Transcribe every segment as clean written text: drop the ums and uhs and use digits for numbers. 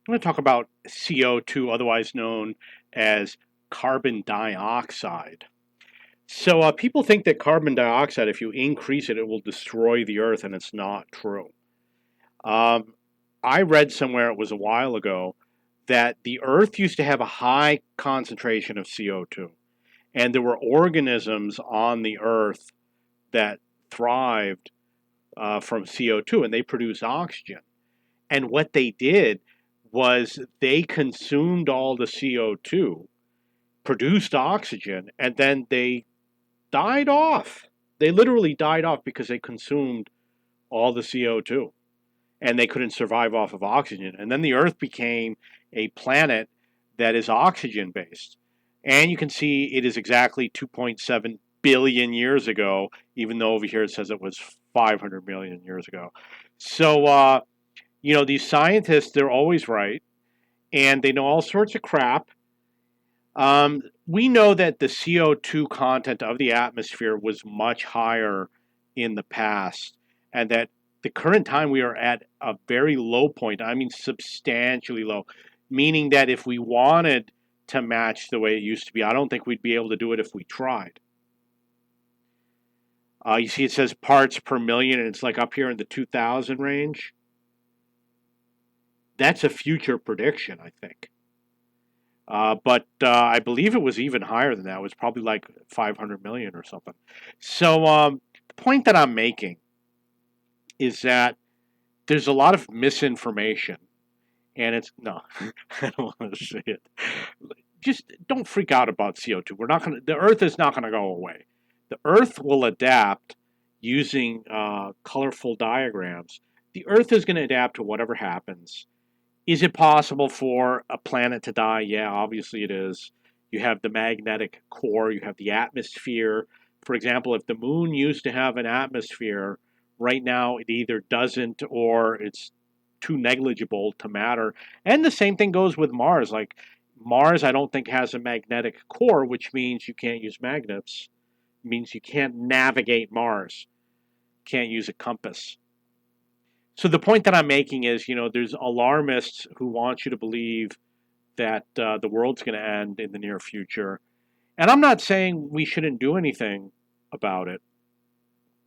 I'm going to talk about CO2, otherwise known as carbon dioxide. So people think that carbon dioxide, if you increase it, it will destroy the earth, and it's not true. Um, I read somewhere, it was a while ago, that the earth used to have a high concentration of CO2, and there were organisms on the earth that thrived from CO2, and they produced oxygen. And what they did was they consumed all the CO2, produced oxygen, and then they died off. They literally died off because they consumed all the CO2 and they couldn't survive off of oxygen. And then the Earth became a planet that is oxygen based. And you can see it is exactly 2.7 billion years ago, even though over here it says it was 500 million years ago. So, these scientists, they're always right, and they know all sorts of crap. We know that the CO2 content of the atmosphere was much higher in the past, and that the current time we are at a very low point. I mean, substantially low, meaning that if we wanted to match the way it used to be, I don't think we'd be able to do it if we tried. You see, it says parts per million, and it's like up here in the 2000 range. That's a future prediction, I think. But I believe it was even higher than that. It was probably like 500 million or something. So the point that I'm making is that there's a lot of misinformation, and it's no, I don't want to say it. Just don't freak out about CO2. We're not going to. The Earth is not going to go away. The Earth will adapt using colorful diagrams. The Earth is going to adapt to whatever happens. Is it possible for a planet to die? Yeah, obviously it is. You have the magnetic core, you have the atmosphere. For example, if the moon used to have an atmosphere, right now it either doesn't or it's too negligible to matter. And the same thing goes with Mars. Like Mars, I don't think has a magnetic core, which means you can't use magnets. It means you can't navigate Mars. Can't use a compass. So the point that I'm making is, there's alarmists who want you to believe that the world's going to end in the near future. And I'm not saying we shouldn't do anything about it,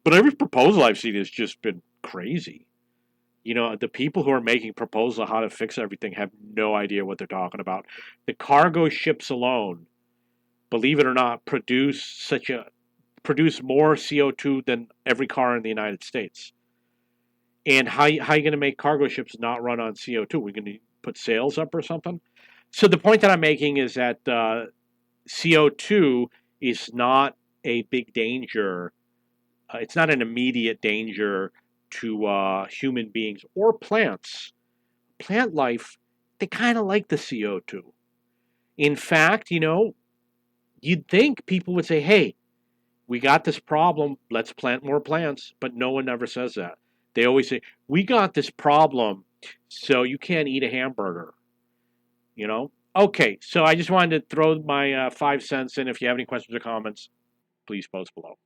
but every proposal I've seen has just been crazy. The people who are making proposals on how to fix everything have no idea what they're talking about. The cargo ships alone, believe it or not, produce more CO2 than every car in the United States. And how you going to make cargo ships not run on CO2? We're going to put sails up or something? So the point that I'm making is that CO2 is not a big danger. It's not an immediate danger to human beings or plants. Plant life, they kind of like the CO2. In fact, you'd think people would say, hey, we got this problem, let's plant more plants, but no one ever says that. They always say, we got this problem, so you can't eat a hamburger, you know? Okay, so I just wanted to throw my 5 cents in. If you have any questions or comments, please post below.